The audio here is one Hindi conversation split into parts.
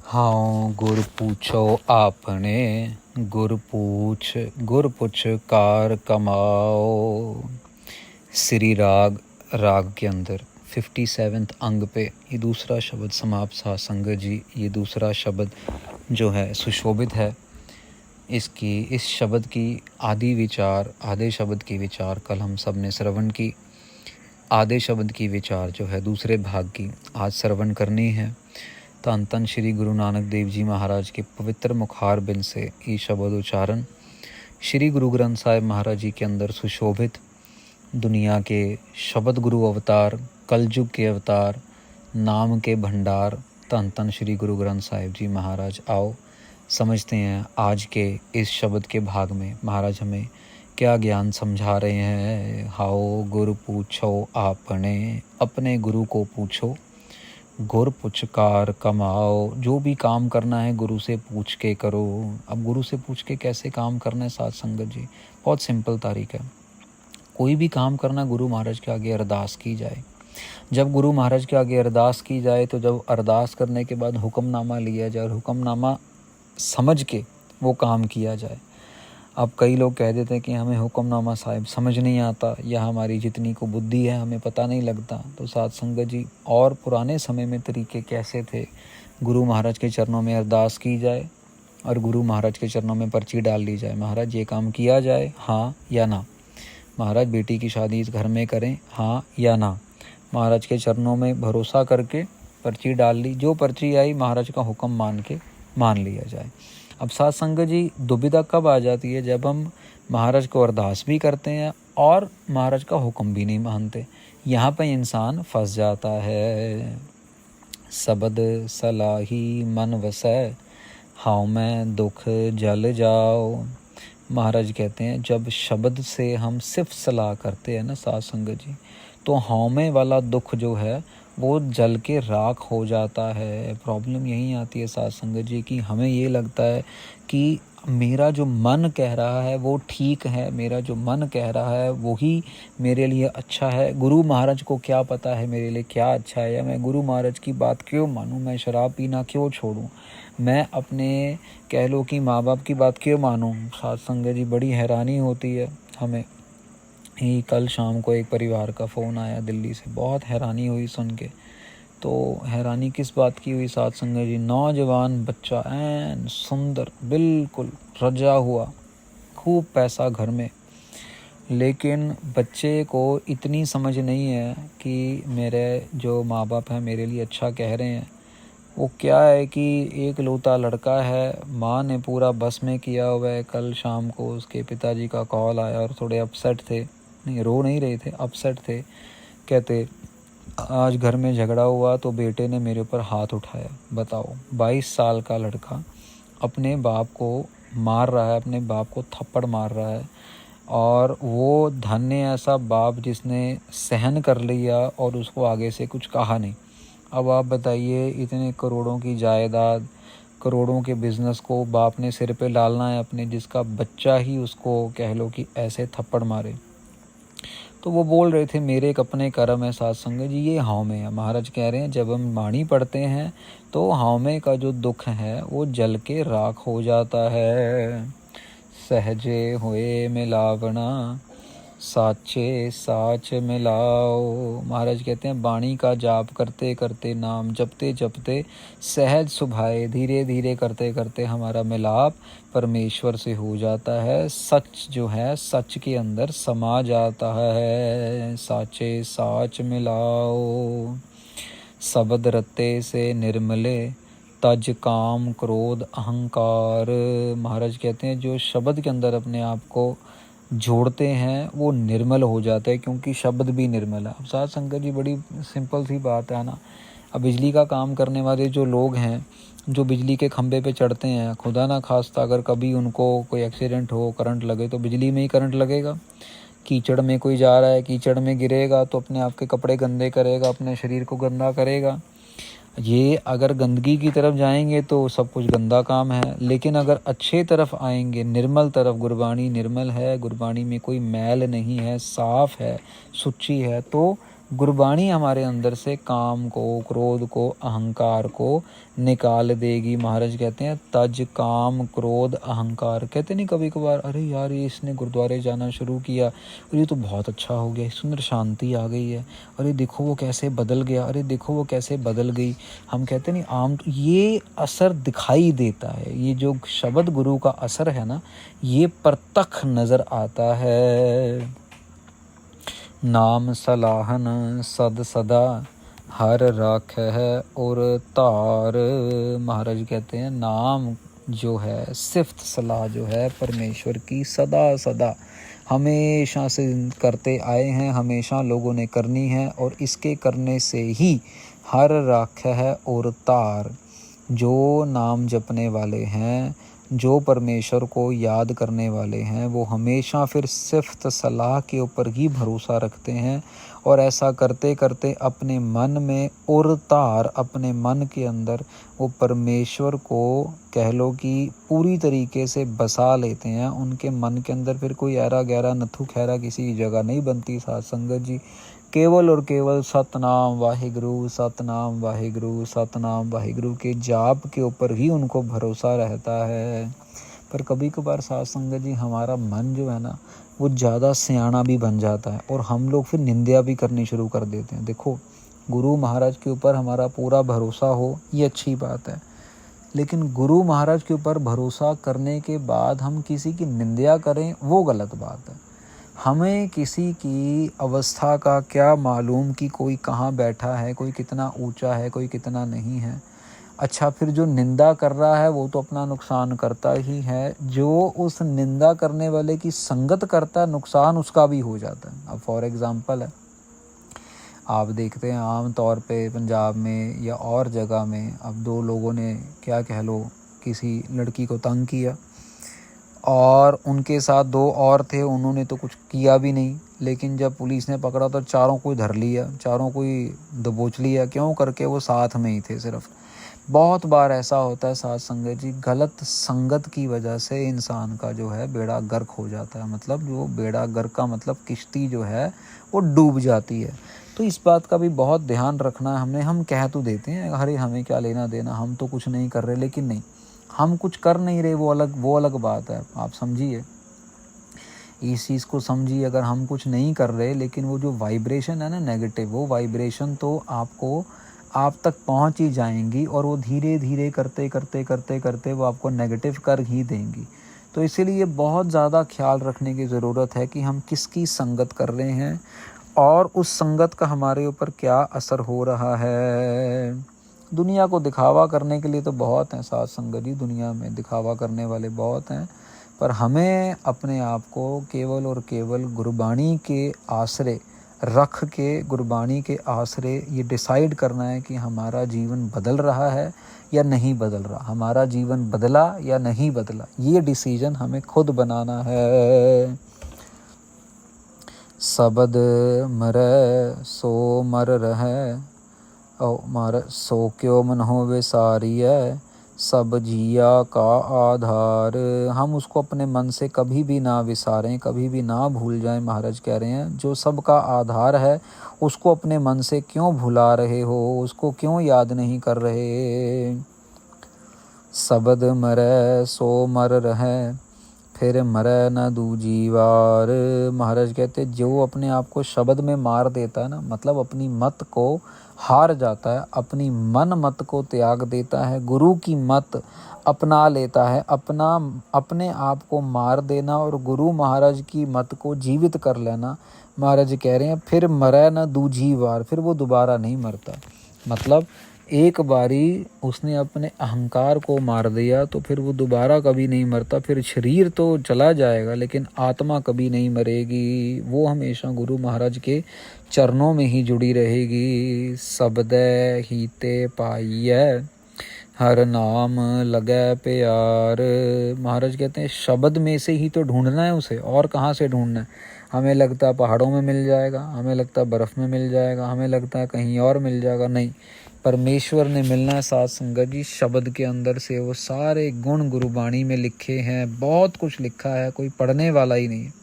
हाँ गुर पूछो आपने, गुर पुछ कार कमाओ। श्री राग के अंदर 57 अंग पे ये दूसरा शब्द समाप्त सा संगत जी। ये दूसरा शब्द जो है सुशोभित है। इस शब्द की आधे शब्द की विचार कल हम सब ने श्रवण की। आधे शब्द की विचार जो है दूसरे भाग की आज श्रवण करनी है। धन धन श्री गुरु नानक देव जी महाराज के पवित्र मुखार बिन से ये शब्द उच्चारण श्री गुरु ग्रंथ साहिब महाराज जी के अंदर सुशोभित दुनिया के शब्द गुरु अवतार, कलयुग के अवतार, नाम के भंडार धन धन श्री गुरु ग्रंथ साहिब जी महाराज। आओ समझते हैं आज के इस शब्द के भाग में महाराज हमें क्या ज्ञान समझा रहे हैं। हाओ गुरु पूछो आपने, अपने गुरु को पूछो। गुर पुचकार कमाओ, जो भी काम करना है गुरु से पूछ के करो। अब गुरु से पूछ के कैसे काम करना है साथ संगत जी, बहुत सिंपल तरीका है। कोई भी काम करना गुरु महाराज के आगे अरदास की जाए। जब गुरु महाराज के आगे अरदास की जाए तो जब अरदास करने के बाद हुक्मनामा लिया जाए और हुक्मनामा समझ के वो काम किया जाए। अब कई लोग कह देते हैं कि हमें हुक्मनामा साहिब समझ नहीं आता या हमारी जितनी को बुद्धि है हमें पता नहीं लगता। तो साथ संगत जी और पुराने समय में तरीके कैसे थे। गुरु महाराज के चरणों में अरदास की जाए और गुरु महाराज के चरणों में पर्ची डाल ली जाए, महाराज ये काम किया जाए हाँ या ना। महाराज बेटी की शादी इस घर में करें हाँ या ना। महाराज के चरणों में भरोसा करके पर्ची डाल ली, जो पर्ची आई महाराज का हुक्म मान के मान लिया जाए। अब साथ संगत जी दुविधा कब आ जाती है, जब हम महाराज को अरदास भी करते हैं और महाराज का हुक्म भी नहीं मानते। यहाँ पे इंसान फंस जाता है। शब्द सलाही मन वसै, हाउ मैं दुख जल जाओ। महाराज कहते हैं जब शब्द से हम सिर्फ सलाह करते हैं ना साथ संगत जी, तो हाउ में वाला दुख जो है वो जल के राख हो जाता है। प्रॉब्लम यही आती है साथ संगत जी कि हमें ये लगता है कि मेरा जो मन कह रहा है वो ठीक है, मेरा जो मन कह रहा है वही मेरे लिए अच्छा है। गुरु महाराज को क्या पता है मेरे लिए क्या अच्छा है, या मैं गुरु महाराज की बात क्यों मानूं, मैं शराब पीना क्यों छोड़ूं, मैं अपने कह लो कि माँ बाप की बात क्यों मानूं। साथ संगत जी बड़ी हैरानी होती है हमें। ही कल शाम को एक परिवार का फ़ोन आया दिल्ली से, बहुत हैरानी हुई सुन के। तो हैरानी किस बात की हुई साथ संगत जी, नौजवान बच्चा एन सुंदर बिल्कुल रजा हुआ, खूब पैसा घर में, लेकिन बच्चे को इतनी समझ नहीं है कि मेरे जो माँ बाप हैं मेरे लिए अच्छा कह रहे हैं। वो क्या है कि एक लौता लड़का है, माँ ने पूरा बस में किया हुआ है। कल शाम को उसके पिताजी का कॉल आया और थोड़े अपसेट थे, नहीं रो नहीं रहे थे, अपसेट थे। कहते आज घर में झगड़ा हुआ तो बेटे ने मेरे ऊपर हाथ उठाया। बताओ 22 साल का लड़का अपने बाप को मार रहा है, अपने बाप को थप्पड़ मार रहा है। और वो धन्य ऐसा बाप जिसने सहन कर लिया और उसको आगे से कुछ कहा नहीं। अब आप बताइए इतने करोड़ों की जायदाद, करोड़ों के बिजनेस को बाप ने सिर पे डालना है अपने, जिसका बच्चा ही उसको कह लो कि ऐसे थप्पड़ मारे। तो वो बोल रहे थे मेरे एक अपने कर्म है साथ संगत जी, ये हाव में है। महाराज कह रहे हैं जब हम वाणी पढ़ते हैं तो हाव में का जो दुख है वो जल के राख हो जाता है। सहजे हुए मिलावना, साचे साच मिलाओ। महाराज कहते हैं वाणी का जाप करते करते, नाम जपते जपते, सहज सुभाए, धीरे धीरे करते करते हमारा मिलाप परमेश्वर से हो जाता है। सच जो है सच के अंदर समा जाता है। साचे साच मिलाओ, शब्द रत्ते से निर्मले, तज काम क्रोध अहंकार। महाराज कहते हैं जो शब्द के अंदर अपने आप को जोड़ते हैं वो निर्मल हो जाता है, क्योंकि शब्द भी निर्मल है। अब साथ संगत जी बड़ी सिंपल सी बात है ना। अब बिजली का काम करने वाले जो लोग हैं, जो बिजली के खंभे पे चढ़ते हैं, खुदा ना खास्ता अगर कभी उनको कोई एक्सीडेंट हो, करंट लगे तो बिजली में ही करंट लगेगा। कीचड़ में कोई जा रहा है, कीचड़ में गिरेगा तो अपने आप के कपड़े गंदे करेगा, अपने शरीर को गंदा करेगा। ये अगर गंदगी की तरफ जाएंगे तो सब कुछ गंदा काम है, लेकिन अगर अच्छे तरफ आएंगे, निर्मल तरफ, गुरबाणी निर्मल है, गुरबाणी में कोई मैल नहीं है, साफ है, सुच्ची है, तो गुरबाणी हमारे अंदर से काम को, क्रोध को, अहंकार को निकाल देगी। महाराज कहते हैं तज काम क्रोध अहंकार। कहते नहीं कभी कभार, अरे यार ये इसने गुरुद्वारे जाना शुरू किया और ये तो बहुत अच्छा हो गया, सुंदर शांति आ गई है, अरे देखो वो कैसे बदल गया, अरे देखो वो कैसे बदल गई। हम कहते नहीं आम ये असर दिखाई देता है, ये जो शब्द गुरु का असर है ना, ये प्रत्यक्ष नज़र आता है। नाम सलाहन सद सदा हर राख है और तार। महाराज कहते हैं नाम जो है, सिफ्त सलाह जो है परमेश्वर की सदा सदा हमेशा से करते आए हैं, हमेशा लोगों ने करनी है, और इसके करने से ही हर राख है और तार। जो नाम जपने वाले हैं, जो परमेश्वर को याद करने वाले हैं, वो हमेशा फिर सिफ्त सलाह के ऊपर ही भरोसा रखते हैं, और ऐसा करते करते अपने मन में और तार, अपने मन के अंदर वो परमेश्वर को कह लो कि पूरी तरीके से बसा लेते हैं। उनके मन के अंदर फिर कोई ऐरा गहरा नथु खैरा किसी की जगह नहीं बनती। साध संगत जी, केवल और केवल सतनाम वाहिगुरु, सतनाम वाहिगुरु, सतनाम वाहिगुरु के जाप के ऊपर ही उनको भरोसा रहता है। पर कभी कभार साध संगत जी हमारा मन जो है ना, वो ज़्यादा सियाना भी बन जाता है, और हम लोग फिर निंदा भी करनी शुरू कर देते हैं। देखो, गुरु महाराज के ऊपर हमारा पूरा भरोसा हो ये अच्छी बात है, लेकिन गुरु महाराज के ऊपर भरोसा करने के बाद हम किसी की निंदा करें वो गलत बात है। हमें किसी की अवस्था का क्या मालूम कि कोई कहाँ बैठा है, कोई कितना ऊंचा है, कोई कितना नहीं है। अच्छा, फिर जो निंदा कर रहा है वो तो अपना नुकसान करता ही है, जो उस निंदा करने वाले की संगत करता है नुकसान उसका भी हो जाता है। अब फॉर एग्ज़ाम्पल है, आप देखते हैं आम तौर पे पंजाब में या और जगह में, अब दो लोगों ने क्या कह लो किसी लड़की को तंग किया, और उनके साथ दो और थे, उन्होंने तो कुछ किया भी नहीं, लेकिन जब पुलिस ने पकड़ा तो चारों को धर लिया, चारों को ही दबोच लिया। क्यों? करके वो साथ में ही थे सिर्फ। बहुत बार ऐसा होता है साध संगत जी, गलत संगत की वजह से इंसान का जो है बेड़ा गर्क हो जाता है। मतलब जो बेड़ा गर्क का मतलब किश्ती जो है वो डूब जाती है। तो इस बात का भी बहुत ध्यान रखना है। हम कह तो देते हैं अरे हमें क्या लेना देना, हम तो कुछ नहीं कर रहे, लेकिन नहीं, हम कुछ कर नहीं रहे वो अलग बात है। आप समझिए, इस चीज़ को समझिए। अगर हम कुछ नहीं कर रहे, लेकिन वो जो वाइब्रेशन है ना नेगेटिव, वो वाइब्रेशन तो आपको आप तक पहुंच ही जाएंगी, और वो धीरे धीरे करते करते करते करते वो आपको नेगेटिव कर ही देंगी। तो इसीलिए बहुत ज़्यादा ख्याल रखने की ज़रूरत है कि हम किसकी संगत कर रहे हैं, और उस संगत का हमारे ऊपर क्या असर हो रहा है। दुनिया को दिखावा करने के लिए तो बहुत हैं साध संगत जी, दुनिया में दिखावा करने वाले बहुत हैं, पर हमें अपने आप को केवल और केवल गुरबाणी के आश्रय रख के, गुरबाणी के आश्रय ये डिसाइड करना है कि हमारा जीवन बदल रहा है या नहीं बदल रहा, हमारा जीवन बदला या नहीं बदला, ये डिसीजन हमें खुद बनाना है। सबद मरै सो मर रहे, ओ मर सो क्यों मन हो वे सारी है, सब जिया का आधार। हम उसको अपने मन से कभी भी ना विसारें, कभी भी ना भूल जाएं। महाराज कह रहे हैं जो सबका आधार है उसको अपने मन से क्यों भुला रहे हो, उसको क्यों याद नहीं कर रहे। सबद मरै सो मर रहे, फिर मरै न दूजी बार। महाराज कहते जो अपने आप को शब्द में मार देता है ना, मतलब अपनी मत को हार जाता है, अपनी मन मत को त्याग देता है, गुरु की मत अपना लेता है, अपने आप को मार देना और गुरु महाराज की मत को जीवित कर लेना। महाराज कह रहे हैं फिर मरै न दूजी बार, फिर वो दोबारा नहीं मरता। मतलब एक बारी उसने अपने अहंकार को मार दिया तो फिर वो दोबारा कभी नहीं मरता। फिर शरीर तो चला जाएगा लेकिन आत्मा कभी नहीं मरेगी, वो हमेशा गुरु महाराज के चरणों में ही जुड़ी रहेगी। सबदै हीते पाइयै हर नाम लगे प्यार। महाराज कहते हैं शब्द में से ही तो ढूंढना है उसे, और कहाँ से ढूंढना है। हमें लगता है पहाड़ों में मिल जाएगा, हमें लगता है बर्फ़ में मिल जाएगा, हमें लगता है कहीं और मिल जाएगा, नहीं, परमेश्वर ने मिलना है साध संगत जी शब्द के अंदर से। वो सारे गुण गुरुबाणी में लिखे हैं, बहुत कुछ लिखा है, कोई पढ़ने वाला ही नहीं है।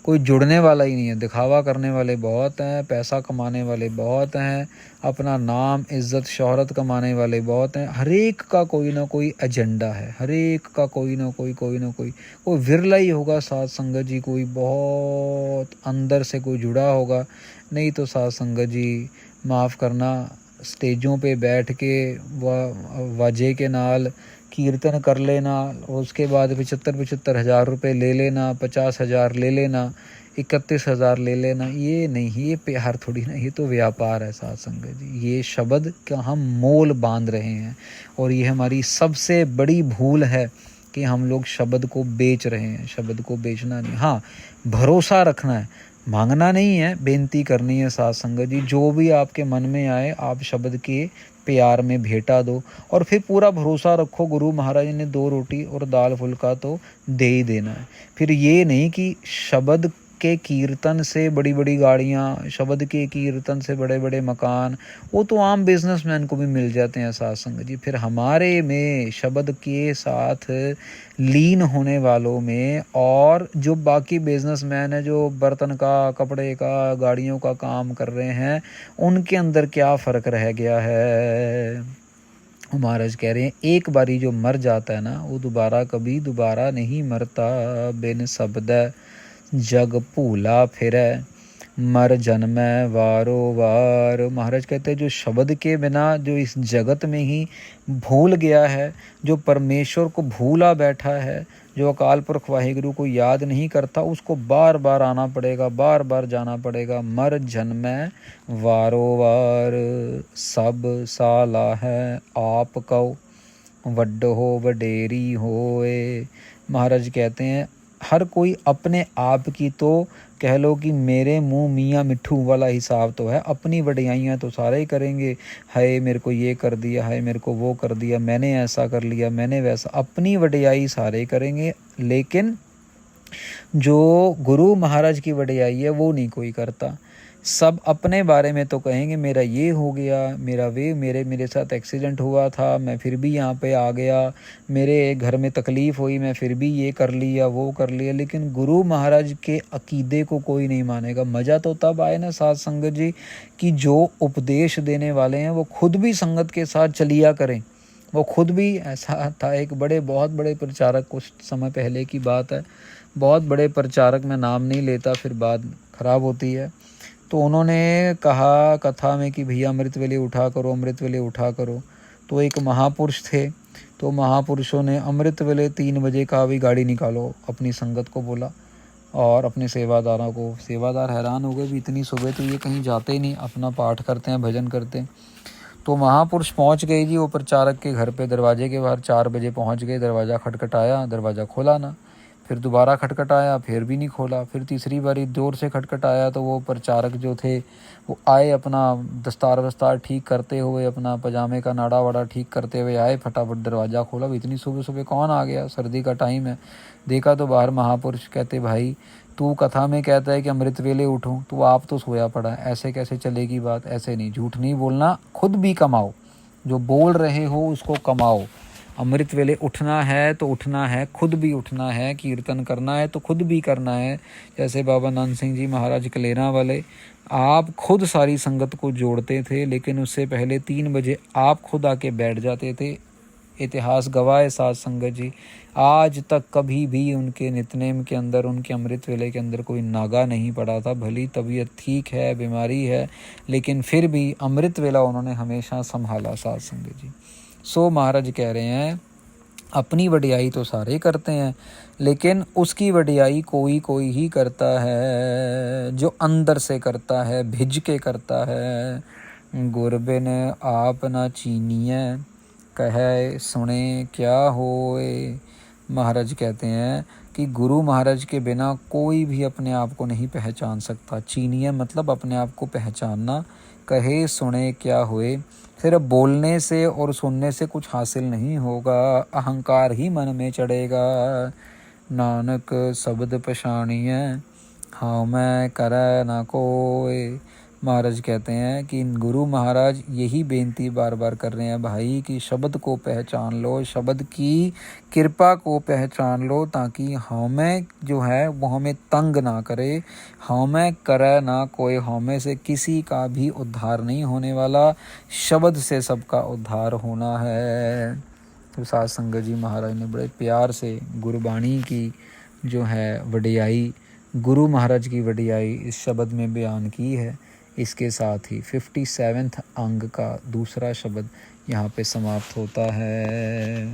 कोई जुड़ने वाला ही नहीं है। दिखावा करने वाले बहुत हैं, पैसा कमाने वाले बहुत हैं, अपना नाम इज़्ज़त शोहरत कमाने वाले बहुत हैं। हर एक का कोई ना कोई एजेंडा है, हर एक का कोई ना कोई विरला ही होगा साथ संगत जी, कोई बहुत अंदर से कोई जुड़ा होगा। नहीं तो साथ संगत जी माफ़ करना, स्टेजों पे बैठ के वाजे के नाल कीर्तन कर लेना, उसके बाद 75 हज़ार रुपये ले लेना, 50,000 ले लेना, 31,000 ले लेना, ये नहीं, ये प्यार थोड़ी ना, ये तो व्यापार है साथ संगत जी। ये शब्द का हम मोल बांध रहे हैं और ये हमारी सबसे बड़ी भूल है कि हम लोग शब्द को बेच रहे हैं। शब्द को बेचना नहीं, हाँ भरोसा रखना है, मांगना नहीं है, बेनती करनी है साथ संगत जी। जो भी आपके मन में आए आप शब्द के प्यार में भेंटा दो और फिर पूरा भरोसा रखो, गुरु महाराज ने 2 रोटी और दाल फुल्का तो दे ही देना है। फिर ये नहीं कि शब्द के कीर्तन से बड़ी बड़ी गाड़ियाँ, शब्द के कीर्तन से बड़े बड़े मकान, वो तो आम बिजनेसमैन को भी मिल जाते हैं साथ संगत जी। फिर हमारे में शब्द के साथ लीन होने वालों में और जो बाकी बिजनेसमैन है, जो बर्तन का, कपड़े का, गाड़ियों का काम कर रहे हैं, उनके अंदर क्या फ़र्क रह गया है। महाराज कह रहे हैं एक बारी जो मर जाता है ना, वो कभी दोबारा नहीं मरता। बिन शब्द जग भूला फिरै, मर जन्मै वारो वार। महाराज कहते हैं जो शब्द के बिना जो इस जगत में ही भूल गया है, जो परमेश्वर को भूला बैठा है, जो अकाल पुरख वाहिगुरु को याद नहीं करता, उसको बार बार आना पड़ेगा, बार बार जाना पड़ेगा। मर जन्मै वारो वार, सब साला है आप कहो, वड्डो हो वडेरी होए। महाराज कहते हैं हर कोई अपने आप की तो कह लो कि मेरे मुंह मियाँ मिट्ठू वाला हिसाब तो है, अपनी वडियाइयाँ तो सारे ही करेंगे। हाय मेरे को ये कर दिया, हाय मेरे को वो कर दिया, मैंने ऐसा कर लिया, मैंने वैसा, अपनी वडियाई सारे करेंगे। लेकिन जो गुरु महाराज की वडियाई है वो नहीं कोई करता। सब अपने बारे में तो कहेंगे मेरा ये हो गया, मेरा वे, मेरे साथ एक्सीडेंट हुआ था, मैं फिर भी यहाँ पे आ गया, मेरे घर में तकलीफ़ हुई, मैं फिर भी ये कर लिया, वो कर लिया। लेकिन गुरु महाराज के अकीदे को कोई नहीं मानेगा। मज़ा तो तब आए ना साथ संगत जी कि जो उपदेश देने वाले हैं वो खुद भी संगत के साथ चलिया करें। वो खुद भी, ऐसा था एक बहुत बड़े प्रचारक, कुछ समय पहले की बात है, बहुत बड़े प्रचारक, मैं नाम नहीं लेता फिर बात ख़राब होती है। तो उन्होंने कहा कथा में कि भैया अमृत वेले उठा करो, अमृत वेले उठा करो। तो एक महापुरुष थे, तो महापुरुषों ने अमृत वेले 3 बजे का भी गाड़ी निकालो, अपनी संगत को बोला और अपने सेवादारों को। सेवादार हैरान हो गए भी इतनी सुबह तो ये कहीं जाते ही नहीं, अपना पाठ करते हैं, भजन करते हैं। तो महापुरुष पहुंच गए जी वो प्रचारक के घर पे, दरवाजे के बाहर 4 बजे पहुंच गए। दरवाज़ा खटखटाया, दरवाज़ा खोला ना, फिर दोबारा खटखटाया, फिर भी नहीं खोला। फिर तीसरी बारी जोर से खटखटाया तो वो प्रचारक जो थे वो आए, अपना दस्तार वस्तार ठीक करते हुए, अपना पजामे का नाड़ा वाड़ा ठीक करते हुए आए, फटाफट दरवाज़ा खोला। इतनी सुबह सुबह कौन आ गया, सर्दी का टाइम है। देखा तो बाहर महापुरुष। कहते भाई तू कथा में कहता है कि अमृत वेले उठूं, तू आप तो सोया पड़ा है, ऐसे कैसे चलेगी बात, ऐसे नहीं, झूठ नहीं बोलना, खुद भी कमाओ, जो बोल रहे हो उसको कमाओ। अमृत वेले उठना है तो उठना है, खुद भी उठना है, कीर्तन करना है तो खुद भी करना है। जैसे बाबा नानक सिंह जी महाराज कलेरा वाले, आप खुद सारी संगत को जोड़ते थे, लेकिन उससे पहले 3 बजे आप खुद आके बैठ जाते थे। इतिहास गवाह है साथ संगत जी, आज तक कभी भी उनके नितनेम के अंदर, उनके अमृत वेले के अंदर कोई नागा नहीं पड़ा था। भली तबीयत ठीक है, बीमारी है, लेकिन फिर भी अमृत वेला उन्होंने हमेशा संभाला साथ संगत जी। सो महाराज कह रहे हैं अपनी वडियाई तो सारे करते हैं, लेकिन उसकी वडियाई कोई कोई ही करता है, जो अंदर से करता है, भिज के करता है। गुर बिन आप ना चीनिए, कहे सुने क्या होए। महाराज कहते हैं कि गुरु महाराज के बिना कोई भी अपने आप को नहीं पहचान सकता। चीनिए मतलब अपने आप को पहचानना, कहे सुने क्या होए। सिर्फ बोलने से और सुनने से कुछ हासिल नहीं होगा, अहंकार ही मन में चढ़ेगा। नानक शब्द पछाणिए, हाँ मैं करे ना कोय, महाराज कहते हैं कि गुरु महाराज यही बेनती बार बार कर रहे हैं भाई कि शब्द को पहचान लो, शब्द की कृपा को पहचान लो, ताकि हमें जो है वो हमें तंग ना करे, हमें करे ना कोई, हमें से किसी का भी उद्धार नहीं होने वाला, शब्द से सबका उद्धार होना है। तो साध संगत जी महाराज ने बड़े प्यार से गुरबाणी की जो है वडियाई, गुरु महाराज की वडियाई इस शब्द में बयान की है। इसके साथ ही 57वें अंग का दूसरा शब्द यहाँ पे समाप्त होता है।